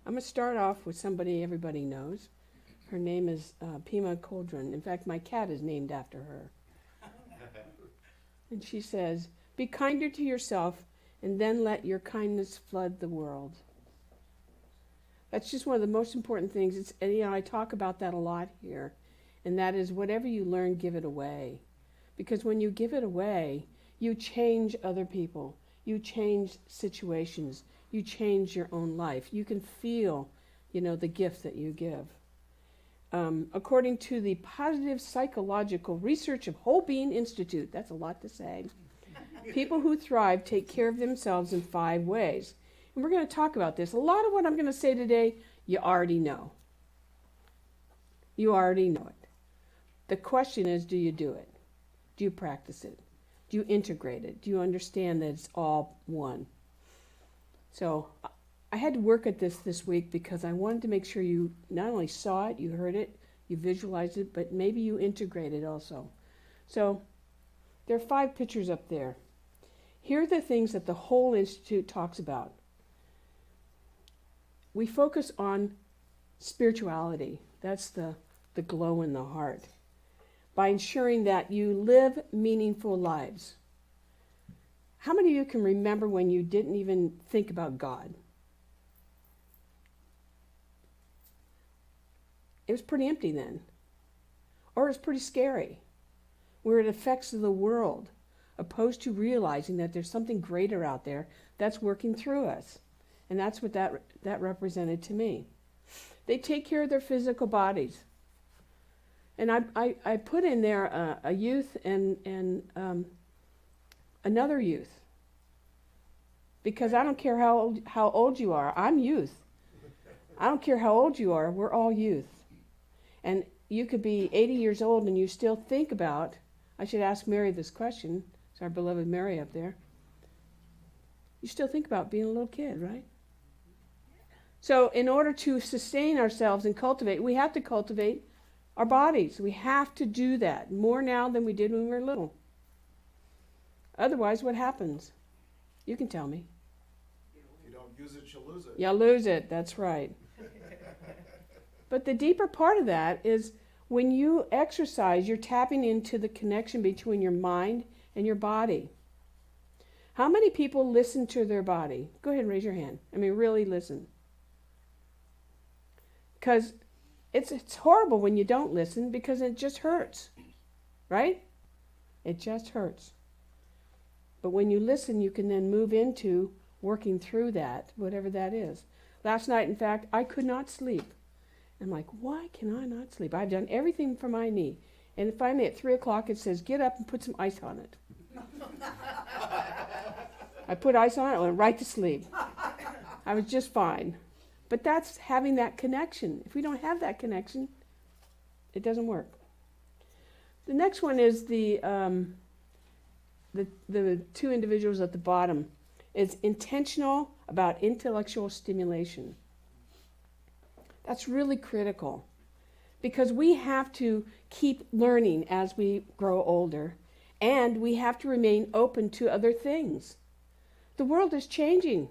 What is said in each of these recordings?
I'm going to start off with somebody everybody knows. Her name is Pima Coldren. In fact, my cat is named after her. And she says, "Be kinder to yourself, and then let your kindness flood the world." That's just one of the most important things. And I talk about that a lot here. And that is, whatever you learn, give it away. Because when you give it away, you change other people. You change situations. You change your own life. You can feel, the gift that you give. According to the Positive Psychological Research of Whole Being Institute, that's a lot to say, people who thrive take care of themselves in 5 ways. And we're going to talk about this. A lot of what I'm going to say today, you already know. You already know it. The question is, do you do it? Do you practice it? Do you integrate it? Do you understand that it's all one? So I had to work at this week because I wanted to make sure you not only saw it, you heard it, you visualized it, but maybe you integrate it also. So there are 5 pictures up there. Here are the things that the whole Institute talks about. We focus on spirituality. That's the glow in the heart. By ensuring that you live meaningful lives. How many of you can remember when you didn't even think about God? It was pretty empty then. Or it was pretty scary. Where it affects the world, opposed to realizing that there's something greater out there that's working through us. And that's what that represented to me. They take care of their physical bodies. And I put in there a youth and another youth. Because I don't care how old you are. I'm youth. I don't care how old you are. We're all youth. And you could be 80 years old and you still think about, I should ask Mary this question. It's our beloved Mary up there. You still think about being a little kid, right? So in order to sustain ourselves and cultivate, we have to cultivate our bodies. We have to do that more now than we did when we were little. Otherwise, what happens? You can tell me. If you don't use it, you'll lose it. You'll lose it, that's right. But the deeper part of that is when you exercise, you're tapping into the connection between your mind and your body. How many people listen to their body? Go ahead and raise your hand. I mean, really listen. Because it's horrible when you don't listen because it just hurts, right? It just hurts. But when you listen, you can then move into working through that, whatever that is. Last night, in fact, I could not sleep. I'm like, why can I not sleep? I've done everything for my knee. And finally at 3 o'clock, it says, get up and put some ice on it. I put ice on it and went right to sleep. I was just fine. But that's having that connection. If we don't have that connection, it doesn't work. The next one is the 2 individuals at the bottom. It's intentional about intellectual stimulation. That's really critical because we have to keep learning as we grow older, and we have to remain open to other things. The world is changing.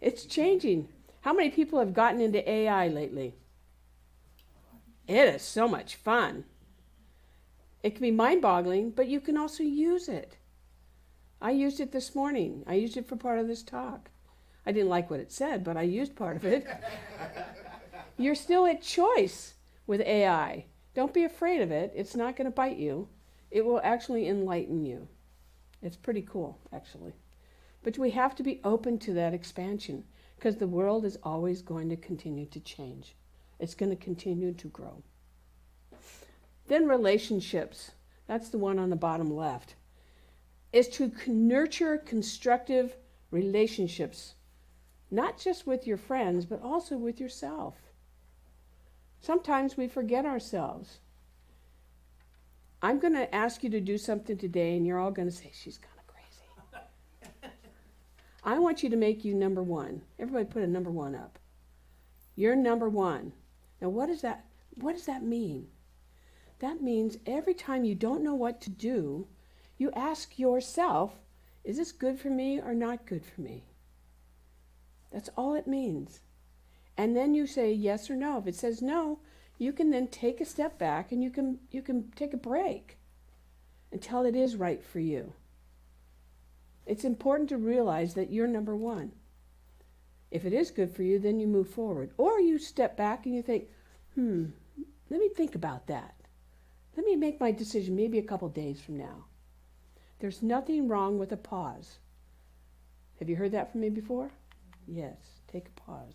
It's changing. How many people have gotten into AI lately? It is so much fun. It can be mind-boggling, but you can also use it. I used it this morning. I used it for part of this talk. I didn't like what it said, but I used part of it. You're still at choice with AI. Don't be afraid of it. It's not going to bite you. It will actually enlighten you. It's pretty cool, actually. But we have to be open to that expansion because the world is always going to continue to change. It's going to continue to grow. Then relationships. That's the one on the bottom left. Is to nurture constructive relationships. Not just with your friends, but also with yourself. Sometimes we forget ourselves. I'm going to ask you to do something today, and you're all going to say, she's kind of crazy. I want you to make you number 1. Everybody put a number 1 up. You're number 1. Now, what does that mean? That means every time you don't know what to do, you ask yourself, is this good for me or not good for me? That's all it means. And then you say yes or no. If it says no, you can then take a step back and you can take a break until it is right for you. It's important to realize that you're number one. If it is good for you, then you move forward. Or you step back and you think, let me think about that. Let me make my decision maybe a couple days from now. There's nothing wrong with a pause. Have you heard that from me before? Yes, take a pause.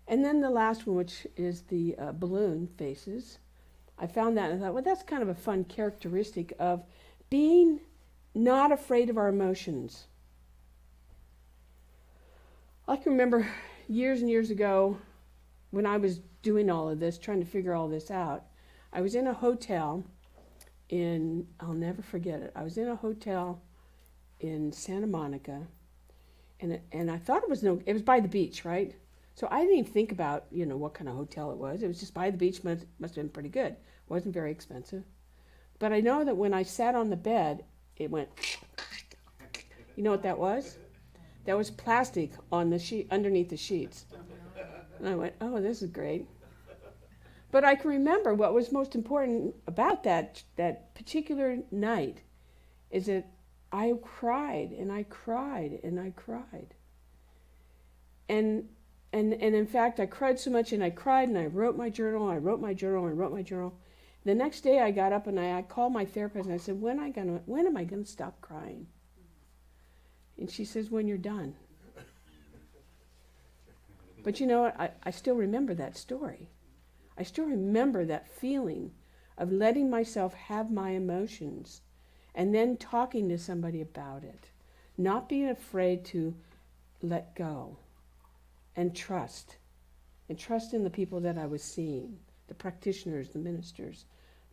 And then the last one, which is the balloon faces. I found that and I thought, well, that's kind of a fun characteristic of being not afraid of our emotions. I can remember years and years ago when I was doing all of this, trying to figure all this out. I was in a hotel I'll never forget it. I was in a hotel in Santa Monica, and I thought it was by the beach, right? So I didn't even think about, what kind of hotel it was. It was just by the beach, must have been pretty good. It wasn't very expensive. But I know that when I sat on the bed, it went, you know what that was? That was plastic on the sheet, underneath the sheets. And I went, oh, this is great. But I can remember what was most important about that particular night is that I cried and I cried and I cried. And in fact, I cried so much and I cried and I wrote my journal, I wrote my journal, I wrote my journal. The next day I got up and I called my therapist and I said, when am I gonna stop crying? And she says, when you're done. But you know what? I still remember that story. I still remember that feeling of letting myself have my emotions and then talking to somebody about it. Not being afraid to let go and trust. And trust in the people that I was seeing, the practitioners, the ministers,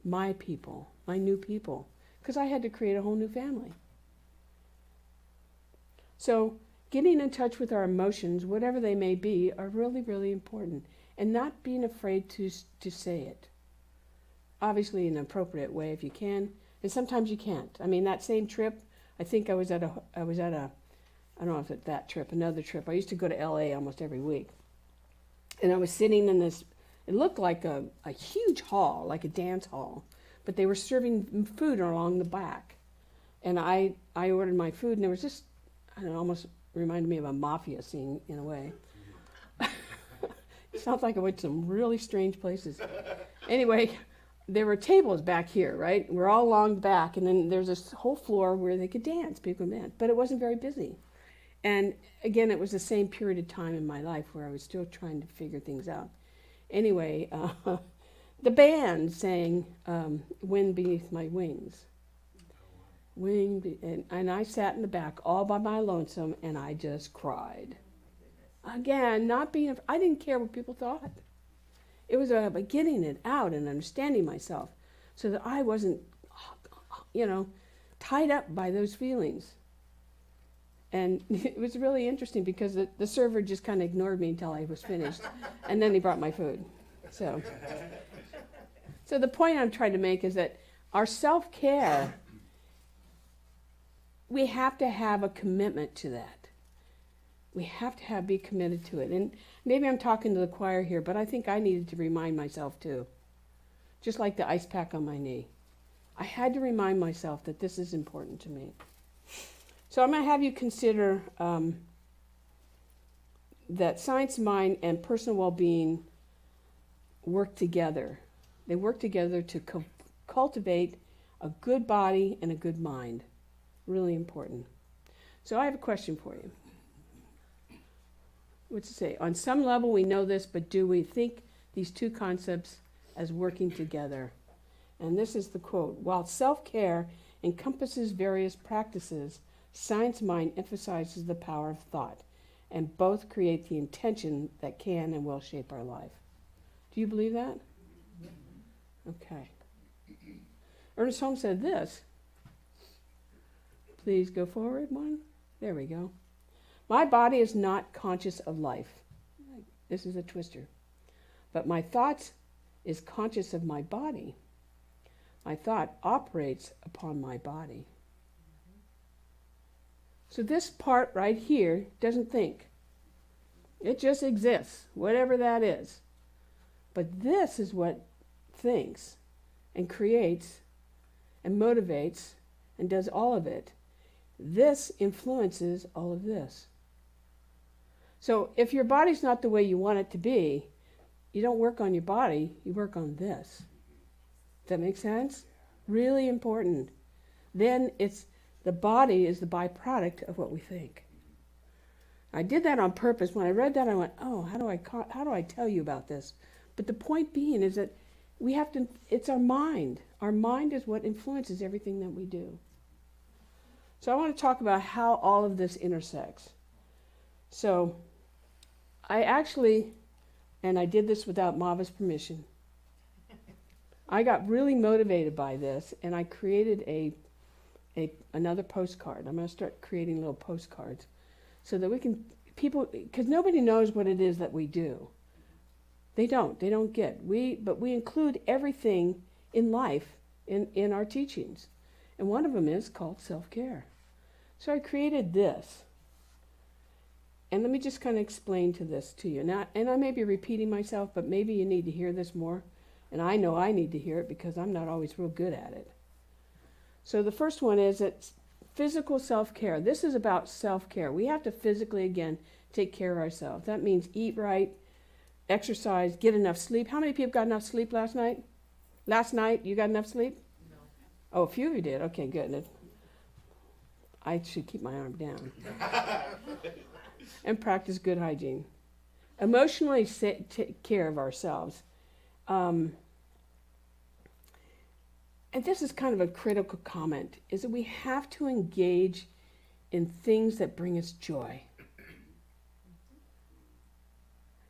my people, my new people, because I had to create a whole new family. So getting in touch with our emotions, whatever they may be, are really, really important. And not being afraid to say it. Obviously in an appropriate way if you can, and sometimes you can't. I mean, that same trip, I think I was at a, I don't know if it's that trip, another trip. I used to go to LA almost every week. And I was sitting in this, it looked like a huge hall, like a dance hall, but they were serving food along the back. And I ordered my food and there was just, I don't know, almost reminded me of a mafia scene in a way. It sounds like I went to some really strange places. Anyway, there were tables back here, right? We're all along the back, and then there's this whole floor where they could dance, people could dance, but it wasn't very busy. And again, it was the same period of time in my life where I was still trying to figure things out. Anyway, the band sang Wind Beneath My Wings. And I sat in the back all by my lonesome, and I just cried. Again, I didn't care what people thought. It was about getting it out and understanding myself so that I wasn't, tied up by those feelings. And it was really interesting because the server just kind of ignored me until I was finished, and then he brought my food. So the point I'm trying to make is that our self-care, we have to have a commitment to that. We have to be committed to it. And maybe I'm talking to the choir here, but I think I needed to remind myself too. Just like the ice pack on my knee. I had to remind myself that this is important to me. So I'm going to have you consider that science, mind, and personal well-being work together. They work together to cultivate a good body and a good mind. Really important. So I have a question for you. What's it say? On some level we know this, but do we think these two concepts as working together? And this is the quote. While self-care encompasses various practices, science mind emphasizes the power of thought, and both create the intention that can and will shape our life. Do you believe that? Okay. Ernest Holmes said this. Please go forward one. There we go. My body is not conscious of life. This is a twister. But my thoughts is conscious of my body. My thought operates upon my body. So this part right here doesn't think. It just exists, whatever that is. But this is what thinks and creates and motivates and does all of it. This influences all of this. So if your body's not the way you want it to be, you don't work on your body, you work on this. Does that make sense? Really important. Then the body is the byproduct of what we think. I did that on purpose. When I read that, I went, oh, how do I tell you about this? But the point being is that it's our mind. Our mind is what influences everything that we do. So I want to talk about how all of this intersects. So I actually, and I did this without Mava's permission, I got really motivated by this, and I created another postcard. I'm going to start creating little postcards so that because nobody knows what it is that we do. They don't get. But we include everything in life in our teachings. And one of them is called self-care. So I created this. And let me just kind of explain to you. Now, and I may be repeating myself, but maybe you need to hear this more. And I know I need to hear it because I'm not always real good at it. So the first one is that physical self-care. This is about self-care. We have to physically, again, take care of ourselves. That means eat right, exercise, get enough sleep. How many people got enough sleep last night? Last night, you got enough sleep? No. Oh, a few of you did. Okay, good. I should keep my arm down. And practice good hygiene. Emotionally take care of ourselves. And this is kind of a critical comment, is that we have to engage in things that bring us joy.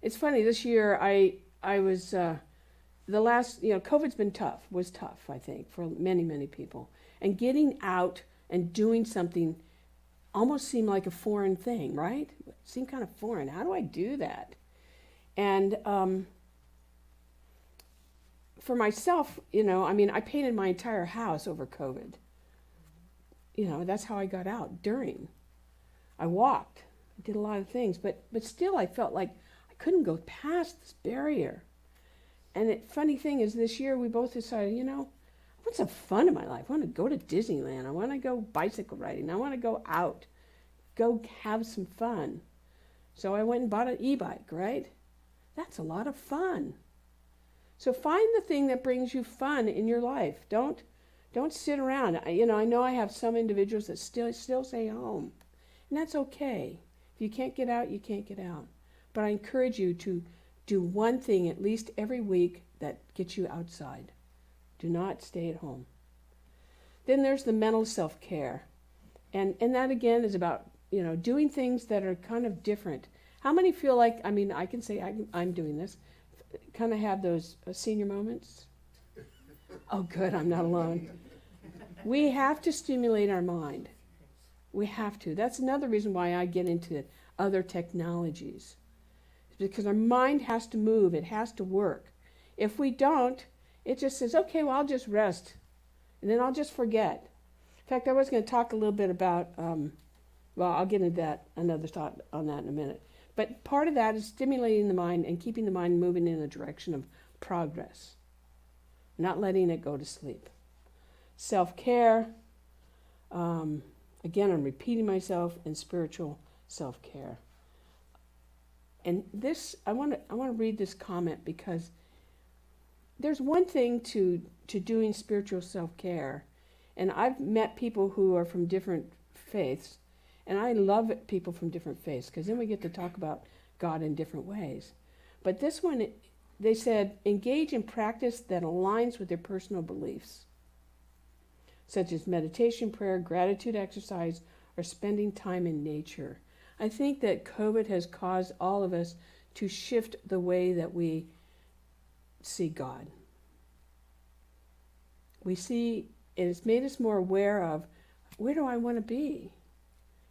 It's funny, this year I was, COVID's was tough, I think, for many, many people. And getting out and doing something almost seemed like a foreign thing, right? It seemed kind of foreign. How do I do that? And for myself, I painted my entire house over COVID. That's how I got out I walked. I did a lot of things, but still I felt like I couldn't go past this barrier. And the funny thing is, this year we both decided, I want some fun in my life. I want to go to Disneyland. I want to go bicycle riding. I want to go out, go have some fun. So I went and bought an e-bike, right? That's a lot of fun. So find the thing that brings you fun in your life. Don't sit around. I know I have some individuals that still stay home, and that's okay. If you can't get out, you can't get out. But I encourage you to do one thing at least every week that gets you outside. Do not stay at home. Then there's the mental self-care. And that again is about, doing things that are kind of different. How many feel like, I can say I'm doing this, kind of have those senior moments? Oh, good, I'm not alone. We have to stimulate our mind. We have to. That's another reason why I get into other technologies. It's because our mind has to move. It has to work. If we don't, it just says, okay, well, I'll just rest. And then I'll just forget. In fact, I was going to talk a little bit about, I'll get into another thought on that in a minute. But part of that is stimulating the mind and keeping the mind moving in the direction of progress, not letting it go to sleep. Self-care, again, I'm repeating myself, and spiritual self-care. And this, I want to read this comment because there's one thing to doing spiritual self-care, and I've met people who are from different faiths, and I love people from different faiths because then we get to talk about God in different ways. But this one, they said, engage in practice that aligns with their personal beliefs, such as meditation, prayer, gratitude exercise, or spending time in nature. I think that COVID has caused all of us to shift the way that we see God. It's made us more aware of, where do I want to be?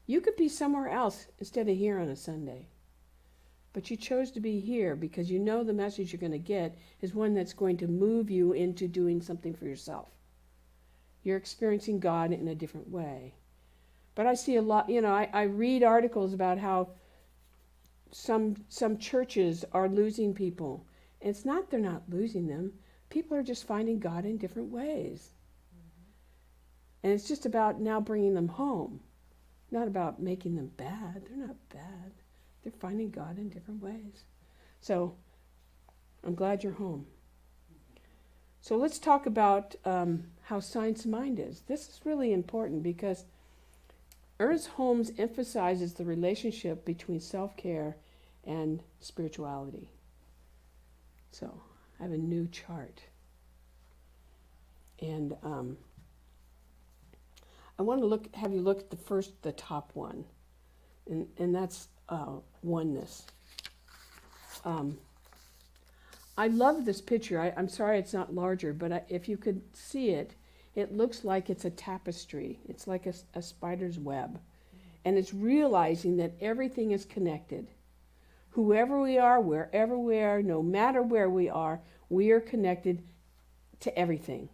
You could be somewhere else instead of here on a Sunday. But you chose to be here because you know the message you're going to get is one that's going to move you into doing something for yourself. You're experiencing God in a different way. But I see a lot, I read articles about how some churches are losing people. And it's not they're not losing them. People are just finding God in different ways. And it's just about now bringing them home, not about making them bad. They're not bad. They're finding God in different ways. So I'm glad you're home. So let's talk about how science of mind is. This is really important because Ernest Holmes emphasizes the relationship between self-care and spirituality. So I have a new chart. And I want to have you look at the top one. And that's oneness. I love this picture. I'm sorry it's not larger, but if you could see it, it looks like it's a tapestry. It's like a spider's web. And it's realizing that everything is connected. Whoever we are, wherever we are, no matter where we are connected to everything.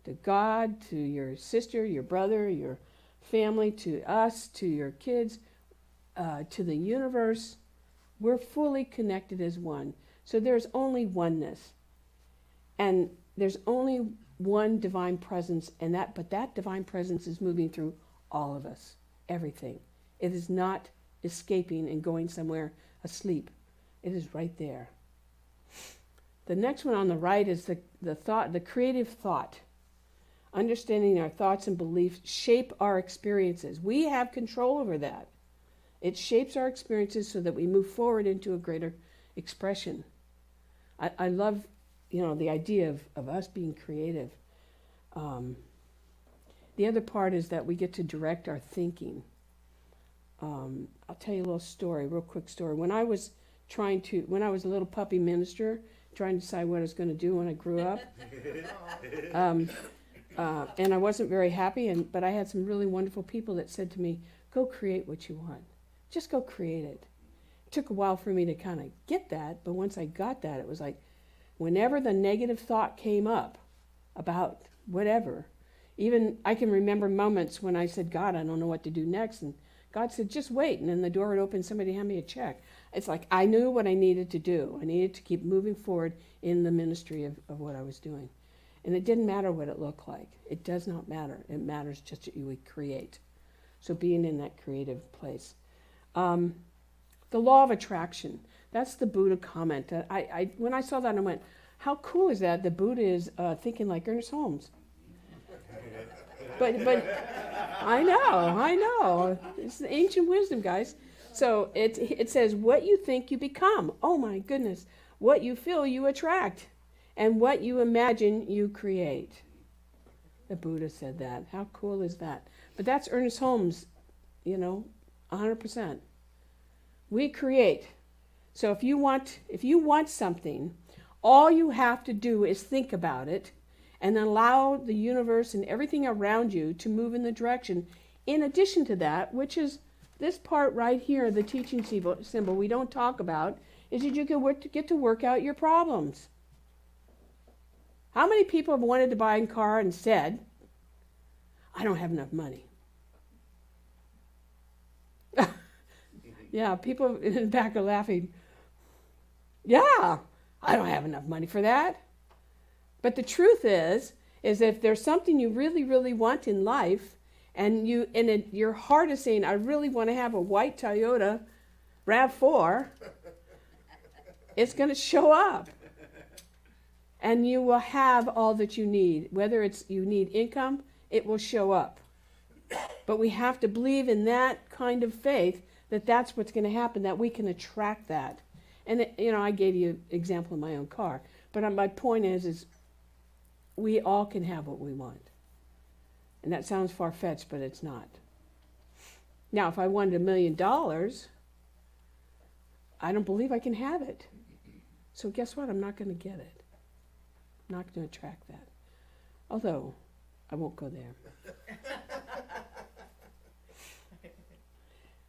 To God, to your sister, your brother, your family, to us, to your kids, to the universe. We're fully connected as one. So there's only oneness. And there's only one divine presence, but that divine presence is moving through all of us, everything. It is not escaping and going somewhere asleep. It is right there. The next one on the right is the creative thought. Understanding our thoughts and beliefs shape our experiences. We have control over that. It shapes our experiences so that we move forward into a greater expression. I love, the idea of us being creative. The other part is that we get to direct our thinking. I'll tell you a real quick story. When I was a little puppy minister, trying to decide what I was going to do when I grew up, and I wasn't very happy, but I had some really wonderful people that said to me, go create what you want. Just go create it. It took a while for me to kind of get that, but once I got that, it was like, whenever the negative thought came up about whatever, even I can remember moments when I said, God, I don't know what to do next, and God said, just wait, and then the door would open, somebody hand me a check. It's like I knew what I needed to do. I needed to keep moving forward in the ministry of what I was doing. And it didn't matter what it looked like. It does not matter. It matters just that you would create. So being in that creative place. The law of attraction. That's the Buddha comment. When I saw that, I went, how cool is that? The Buddha is thinking like Ernest Holmes. But I know. It's ancient wisdom, guys. So it says, what you think you become. Oh my goodness. What you feel you attract. And what you imagine you create. The Buddha said that. How cool is that? But that's Ernest Holmes, 100%. We create. So if you want something, all you have to do is think about it and allow the universe and everything around you to move in the direction. In addition to that, which is this part right here, the teaching symbol we don't talk about, is that you get to work out your problems. How many people have wanted to buy a car and said, I don't have enough money? Yeah, people in the back are laughing. Yeah, I don't have enough money for that. But the truth is if there's something you really, really want in life, and your heart is saying, I really want to have a white Toyota RAV4, it's going to show up. And you will have all that you need. Whether it's you need income, it will show up. But we have to believe in that kind of faith that that's what's going to happen, that we can attract that. And, I gave you an example of my own car. But my point is we all can have what we want. And that sounds far-fetched, but it's not. Now, if I wanted $1 million, I don't believe I can have it. So guess what? I'm not going to get it. I'm not going to attract that. Although, I won't go there.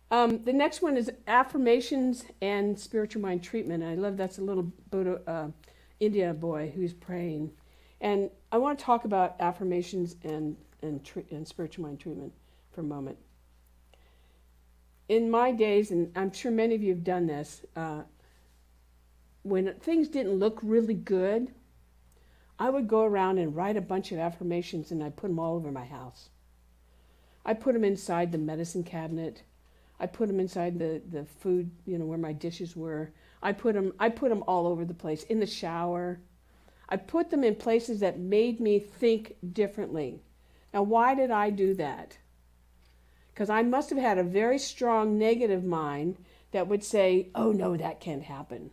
The next one is affirmations and spiritual mind treatment. And I love that's a little Buddha, India boy who's praying. And I want to talk about affirmations and spiritual mind treatment for a moment. In my days, and I'm sure many of you have done this, when things didn't look really good, I would go around and write a bunch of affirmations and I'd put them all over my house. I put them inside the medicine cabinet. I put them inside the food, where my dishes were. I put them all over the place, in the shower. I put them in places that made me think differently. Now, why did I do that? Because I must have had a very strong negative mind that would say, oh no, that can't happen.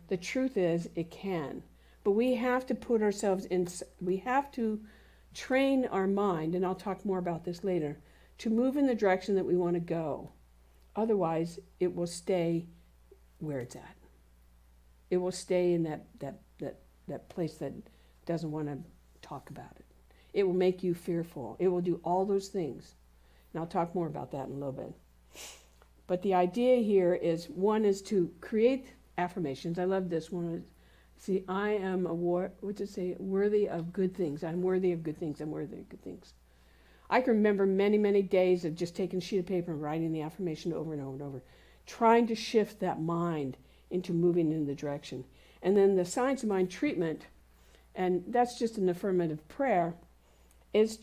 The truth is, it can. But we have to put ourselves in, we have to train our mind, and I'll talk more about this later, to move in the direction that we want to go. Otherwise, it will stay where it's at. It will stay in that place that doesn't want to talk about it. It will make you fearful. It will do all those things. And I'll talk more about that in a little bit. But the idea here is, one is to create affirmations. I love this one. See, I am worthy of good things. I'm worthy of good things. I'm worthy of good things. I can remember many, many days of just taking a sheet of paper and writing the affirmation over and over and over, trying to shift that mind into moving in the direction. And then the science of mind treatment, and that's just an affirmative prayer, is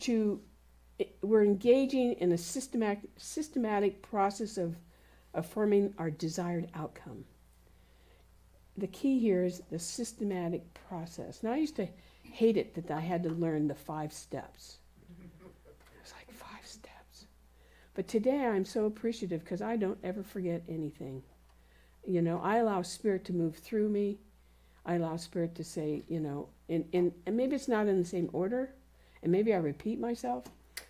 we're engaging in a systematic process of affirming our desired outcome. The key here is the systematic process. Now, I used to hate it that I had to learn the 5 steps. It was like 5 steps. But today I'm so appreciative because I don't ever forget anything. I allow Spirit to move through me. I allow Spirit to say, and maybe it's not in the same order, and maybe I repeat myself,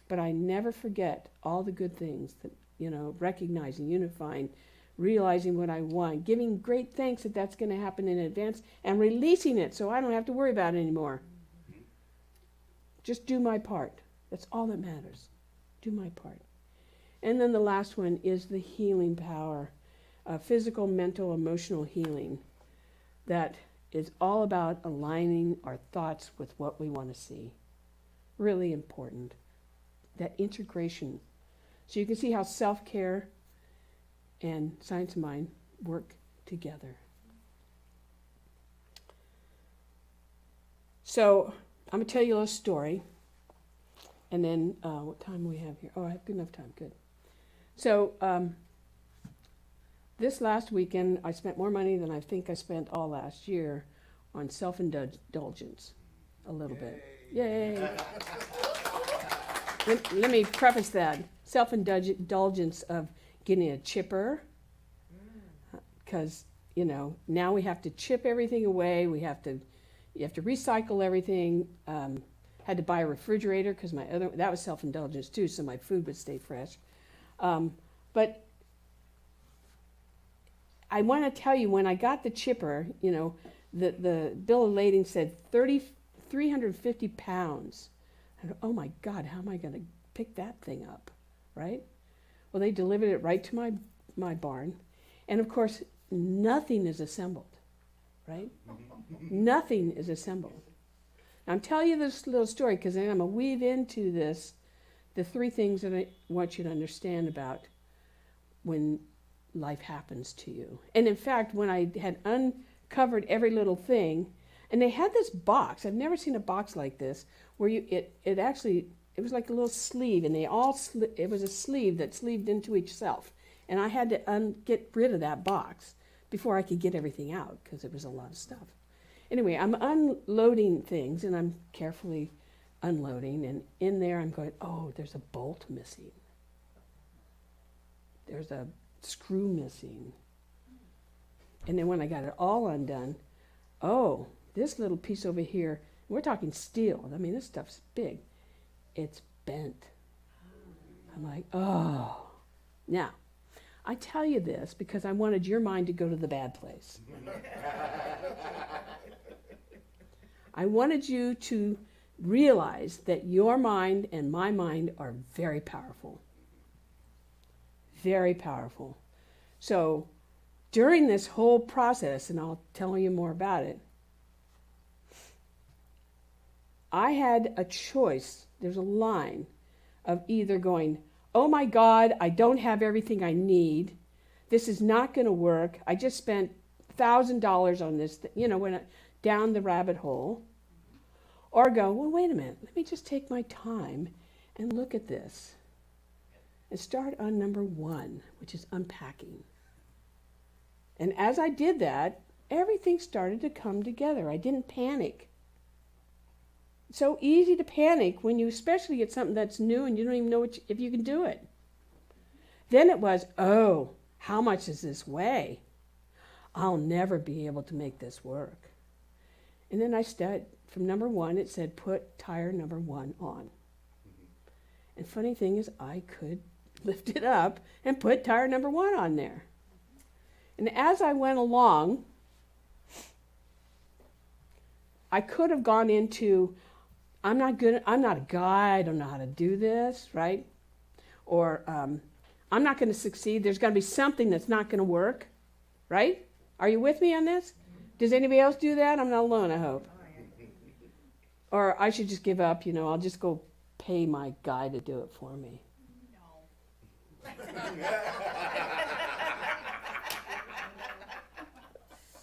but I never forget all the good things that, recognizing, unifying, realizing what I want, giving great thanks that that's going to happen in advance, and releasing it so I don't have to worry about it anymore. Just do my part. That's all that matters. Do my part. And then the last one is the healing power, physical, mental, emotional healing. That is all about aligning our thoughts with what we want to see. Really important. That integration. So you can see how self-care and science of mind work together. So I'm going to tell you a little story. And then what time do we have here? Oh, I have good enough time. Good. So this last weekend, I spent more money than I think I spent all last year on self-indulgence. A little bit. Yay! Let me preface that. Self-indulgence of getting a chipper, because now we have to chip everything away. You have to recycle everything. Had to buy a refrigerator because that was self-indulgence too, so my food would stay fresh. But I want to tell you, when I got the chipper, the bill of lading said 350 pounds. I thought, oh my God, how am I going to pick that thing up, right? Well, they delivered it right to my barn. And of course, nothing is assembled, right? Nothing is assembled. Now, I'm telling you this little story because then I'm going to weave into this the 3 things that I want you to understand about when life happens to you. And in fact, when I had uncovered every little thing, and they had this box, I've never seen a box like this, where it was like a little sleeve, and it was a sleeve that sleeved into itself. And I had to get rid of that box before I could get everything out, because it was a lot of stuff. Anyway, I'm unloading things, and I'm carefully unloading, and in there I'm going, oh, there's a bolt missing. There's a screw missing. And then when I got it all undone, oh, this little piece over here, we're talking steel. I mean, this stuff's big. It's bent. I'm like, oh. Now, I tell you this because I wanted your mind to go to the bad place. I wanted you to realize that your mind and my mind are very powerful. Very powerful. So during this whole process, and I'll tell you more about it, I had a choice. There's a line of either going, oh my God, I don't have everything I need. This is not going to work. I just spent $1,000 on this, went down the rabbit hole. Or go, well, wait a minute, let me just take my time and look at this. And start on number 1, which is unpacking. And as I did that, everything started to come together. I didn't panic. It's so easy to panic when you especially get something that's new and you don't even know if you can do it. Then it was, oh, how much does this weigh? I'll never be able to make this work. And then I started, from number 1, it said, put tire number 1 on. And funny thing is, I could lift it up and put tire number 1 on there. And as I went along, I could have gone into, I'm not a guy, I don't know how to do this, right? Or I'm not going to succeed, there's going to be something that's not going to work, right? Are you with me on this? Does anybody else do that? I'm not alone, I hope. Or I should just give up, I'll just go pay my guy to do it for me. No.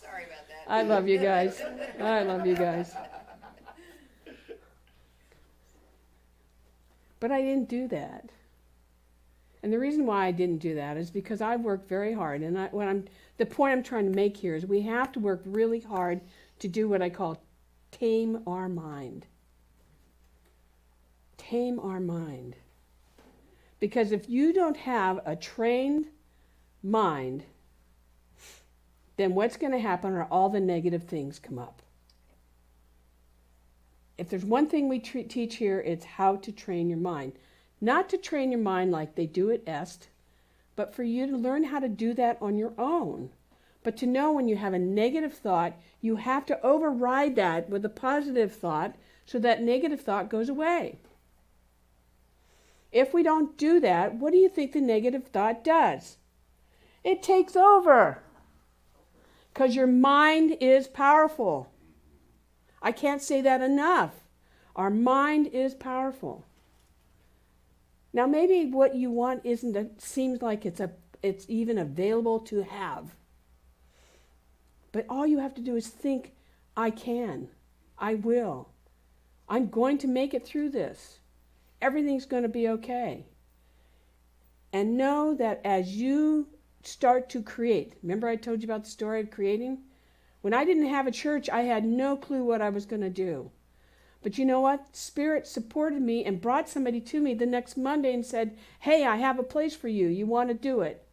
Sorry about that. I love you guys. I love you guys. But I didn't do that. And the reason why I didn't do that is because I worked very hard. And the point I'm trying to make here is we have to work really hard to do what I call tame our mind. Tame our mind. Because if you don't have a trained mind, then what's going to happen are all the negative things come up. If there's one thing we teach here, it's how to train your mind. Not to train your mind like they do at EST, but for you to learn how to do that on your own. But to know when you have a negative thought, you have to override that with a positive thought so that negative thought goes away. If we don't do that, what do you think the negative thought does? It takes over. Because your mind is powerful. I can't say that enough. Our mind is powerful. Now maybe what you want seems like it's even available to have. But all you have to do is think, I can. I will. I'm going to make it through this. Everything's going to be okay. And know that as you start to create, remember I told you about the story of creating? When I didn't have a church, I had no clue what I was going to do. But you know what? Spirit supported me and brought somebody to me the next Monday and said, hey, I have a place for you. You want to do it?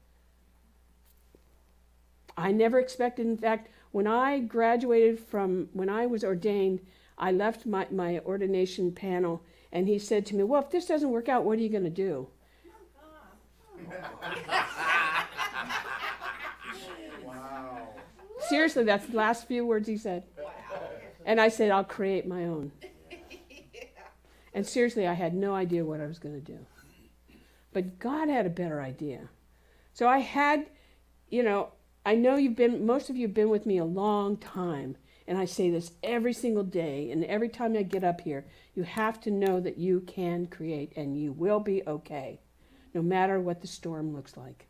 I never expected. In fact, when I graduated when I was ordained, I left my ordination panel and he said to me, well, if this doesn't work out, what are you going to do? Wow. Seriously, that's the last few words he said. Wow. And I said, I'll create my own. And seriously, I had no idea what I was going to do. But God had a better idea. So I had, I know most of you have been with me a long time. And I say this every single day. And every time I get up here, you have to know that you can create and you will be okay. No matter what the storm looks like.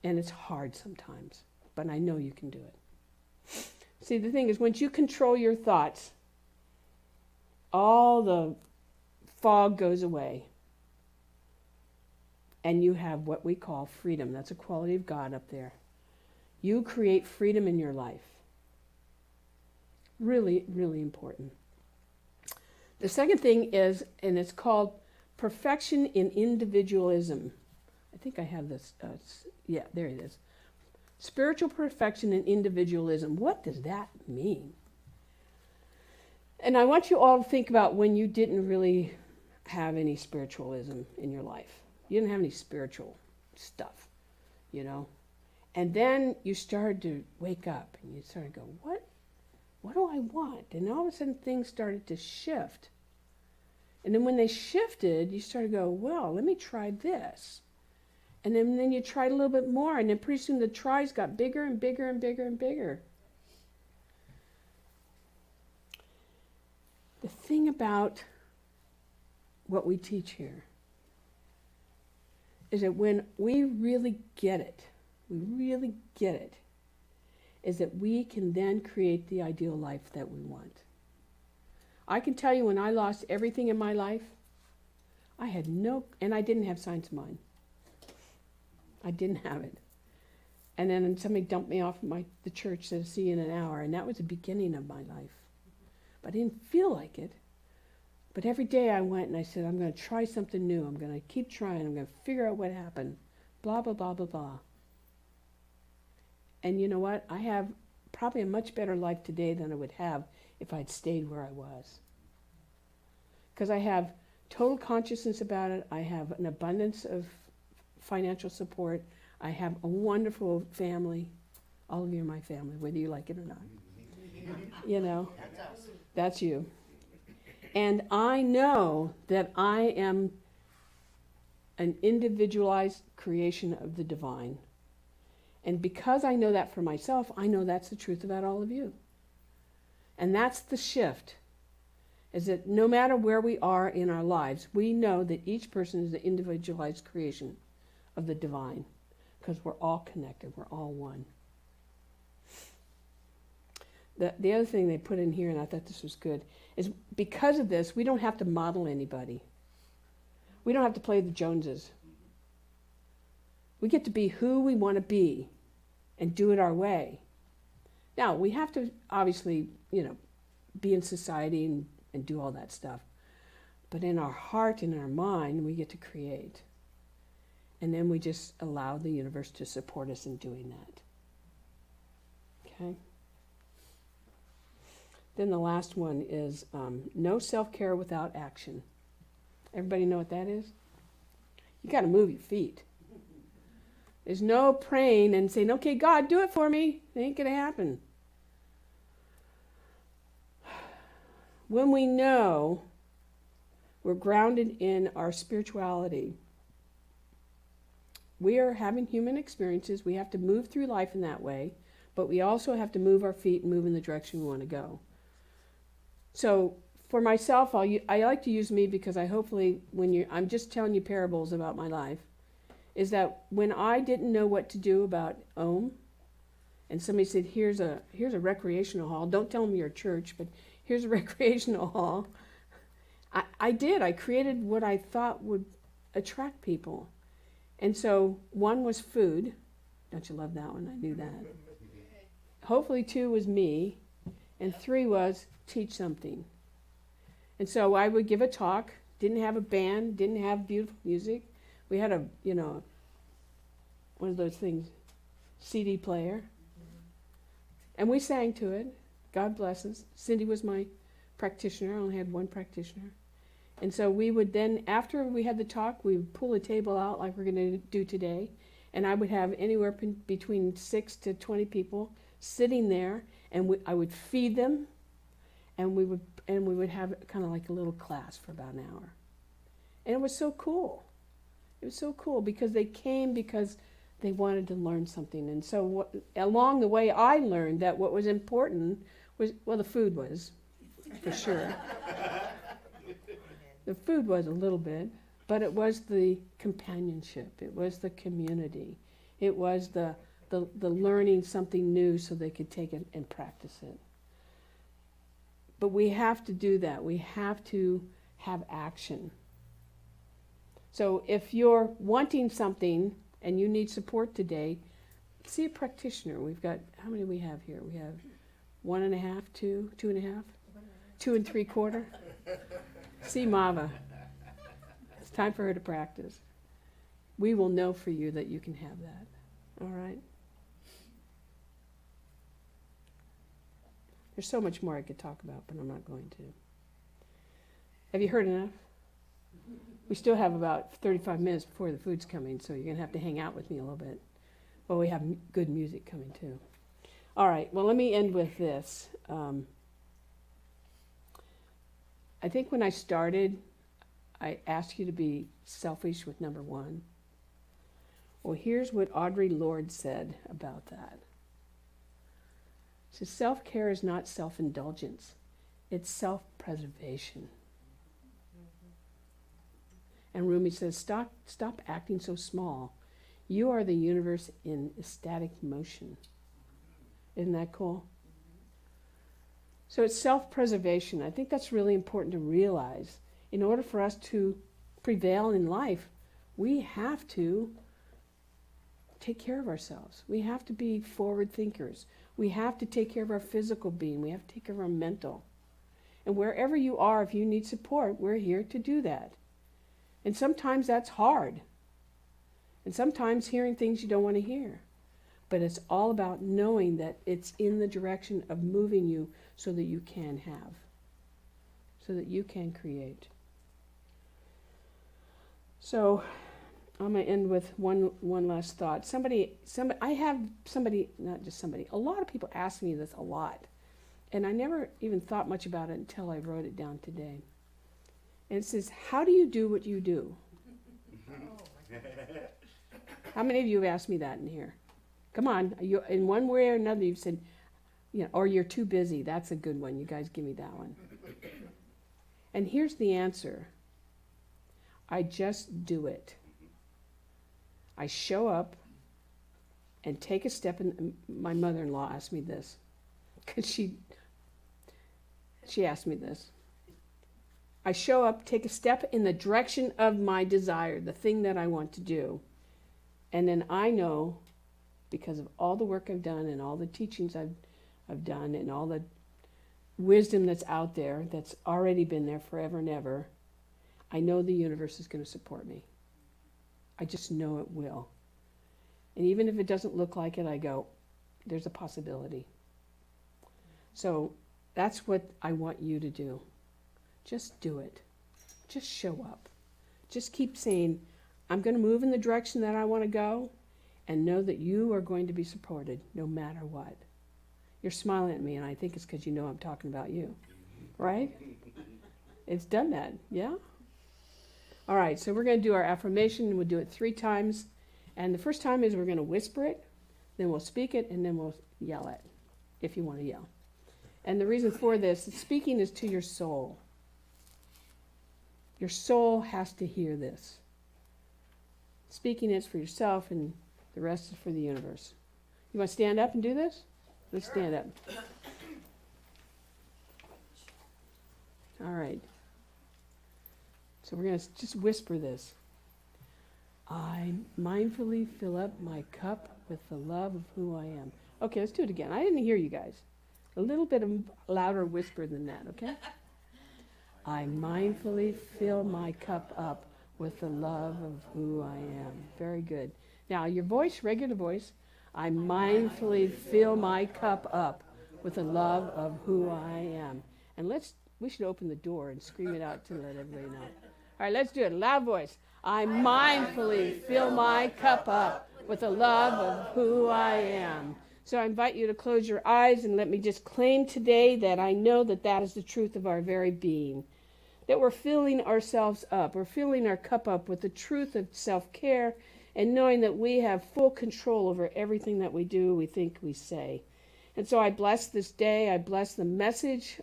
And it's hard sometimes. But I know you can do it. See, the thing is, once you control your thoughts, all the fog goes away. And you have what we call freedom. That's a quality of God up there. You create freedom in your life. Really, really important. The second thing is, and it's called perfection in individualism. I think I have this. Yeah, there it is. Spiritual perfection and individualism. What does that mean? And I want you all to think about when you didn't really have any spiritualism in your life. You didn't have any spiritual stuff, And then you started to wake up and you started to go, what do I want? And all of a sudden things started to shift. And then when they shifted, you started to go, well, let me try this. And then you tried a little bit more, and then pretty soon the tries got bigger and bigger and bigger and bigger. The thing about what we teach here is that when we really get it, is that we can then create the ideal life that we want. I can tell you when I lost everything in my life, I had and I didn't have signs of mine. I didn't have it. And then somebody dumped me off the church, said, see you in an hour, and that was the beginning of my life. But I didn't feel like it. But every day I went and I said, I'm going to try something new. I'm going to keep trying. I'm going to figure out what happened. Blah, blah, blah, blah, blah. And you know what? I have probably a much better life today than I would have if I'd stayed where I was. Because I have total consciousness about it. I have an abundance of financial support. I have a wonderful family. All of you are my family, whether you like it or not. You know, that's you. And I know that I am an individualized creation of the divine. And because I know that for myself, I know that's the truth about all of you. And that's the shift, is that no matter where we are in our lives, we know that each person is an individualized creation of the divine, because we're all connected, we're all one. The other thing they put in here, and I thought this was good, is because of this, we don't have to model anybody. We don't have to play the Joneses. We get to be who we want to be and do it our way. Now, we have to obviously, be in society and do all that stuff. But in our heart and our mind, we get to create. And then we just allow the universe to support us in doing that. Okay? Then the last one is no self-care without action. Everybody know what that is? You got to move your feet. There's no praying and saying, okay, God, do it for me. It ain't going to happen. When we know we're grounded in our spirituality, we are having human experiences. We have to move through life in that way, but we also have to move our feet and move in the direction we want to go. So for myself, I like to use me because I'm just telling you parables about my life, is that when I didn't know what to do about Om, and somebody said, here's a recreational hall, don't tell them you're a church, but here's a recreational hall, I did. I created what I thought would attract people. And so 1 was food. Don't you love that one? I knew that. Hopefully 2 was me, and 3 was teach something. And so I would give a talk, didn't have a band, didn't have beautiful music. We had one of those things, CD player. And we sang to it. God bless us. Cindy was my practitioner. I only had 1 practitioner. And so we would then, after we had the talk, we would pull a table out like we're going to do today. And I would have anywhere between 6 to 20 people sitting there, and I would feed them, and we would have kind of like a little class for about an hour. And it was so cool. It was so cool because they came because they wanted to learn something. And so along the way, I learned that what was important was, well, the food was, for sure. The food was a little bit, but it was the companionship. It was the community. It was the learning something new so they could take it and practice it. But we have to do that. We have to have action. So if you're wanting something and you need support today, see a practitioner. We've got, how many do we have here? We have 1.5, 2, 2.5, 2 3/4. See Mava. It's time for her to practice. We will know for you that you can have that. All right? There's so much more I could talk about, but I'm not going to. Have you heard enough? We still have about 35 minutes before the food's coming, so you're going to have to hang out with me a little bit. Well, we have good music coming too. All right, well, let me end with this. I think when I started, I asked you to be selfish with number 1. Well, here's what Audre Lorde said about that. She says, self-care is not self-indulgence. It's self-preservation. And Rumi says, stop acting so small. You are the universe in ecstatic motion. Isn't that cool? So it's self-preservation. I think that's really important to realize. In order for us to prevail in life, we have to take care of ourselves. We have to be forward thinkers. We have to take care of our physical being. We have to take care of our mental. And wherever you are, if you need support, we're here to do that. And sometimes that's hard. And sometimes hearing things you don't want to hear. But it's all about knowing that it's in the direction of moving you so that you can have, so that you can create. So I'm going to end with one last thought. A lot of people ask me this a lot. And I never even thought much about it until I wrote it down today. And it says, how do you do what you do? How many of you have asked me that in here? Come on, you, in one way or another you've said, or you're too busy. That's a good one. You guys give me that one. And here's the answer. I just do it. I show up and take a step in. My mother-in-law asked me this, because she asked me this. I show up, take a step in the direction of my desire, the thing that I want to do. And then I know, because of all the work I've done and all the teachings I've done and all the wisdom that's out there, that's already been there forever and ever, I know the universe is going to support me. I just know it will. And even if it doesn't look like it, I go, there's a possibility. So that's what I want you to do. Just do it. Just show up. Just keep saying, I'm going to move in the direction that I want to go, and know that you are going to be supported no matter what. You're smiling at me, and I think it's because you know I'm talking about you. Right? It's done that, yeah? All right, so we're going to do our affirmation, and we'll do it 3 times. And the first time is we're going to whisper it, then we'll speak it, and then we'll yell it, if you want to yell. And the reason for this, speaking is to your soul. Your soul has to hear this. Speaking is for yourself, and the rest is for the universe. You want to stand up and do this? Let's stand up. All right. So we're going to just whisper this. I mindfully fill up my cup with the love of who I am. Okay, let's do it again. I didn't hear you guys. A little bit of louder whisper than that, okay? I mindfully fill my cup up with the love of who I am. Very good. Now, your voice, regular voice. I mindfully fill my cup up with the love of who I am. And we should open the door and scream it out to let everybody know. All right, let's do it. Loud voice. I mindfully fill my cup up with the love of who I am. So I invite you to close your eyes and let me just claim today that I know that that is the truth of our very being. That we're filling ourselves up. We're filling our cup up with the truth of self-care and knowing that we have full control over everything that we do, we think, we say. And so I bless this day. I bless the message,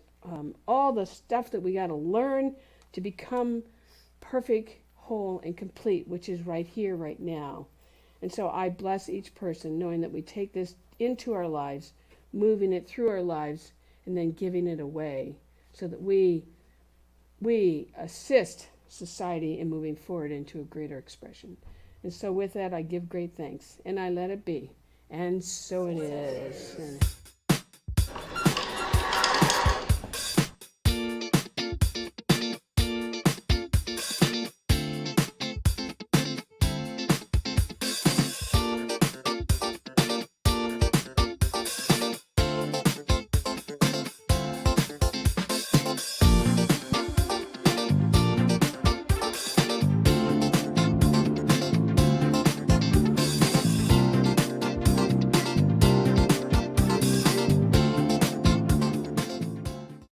all the stuff that we got to learn to become perfect, whole, and complete, which is right here, right now. And so I bless each person, knowing that we take this into our lives, moving it through our lives, and then giving it away so that we assist society in moving forward into a greater expression. And so with that, I give great thanks, and I let it be. And so it is.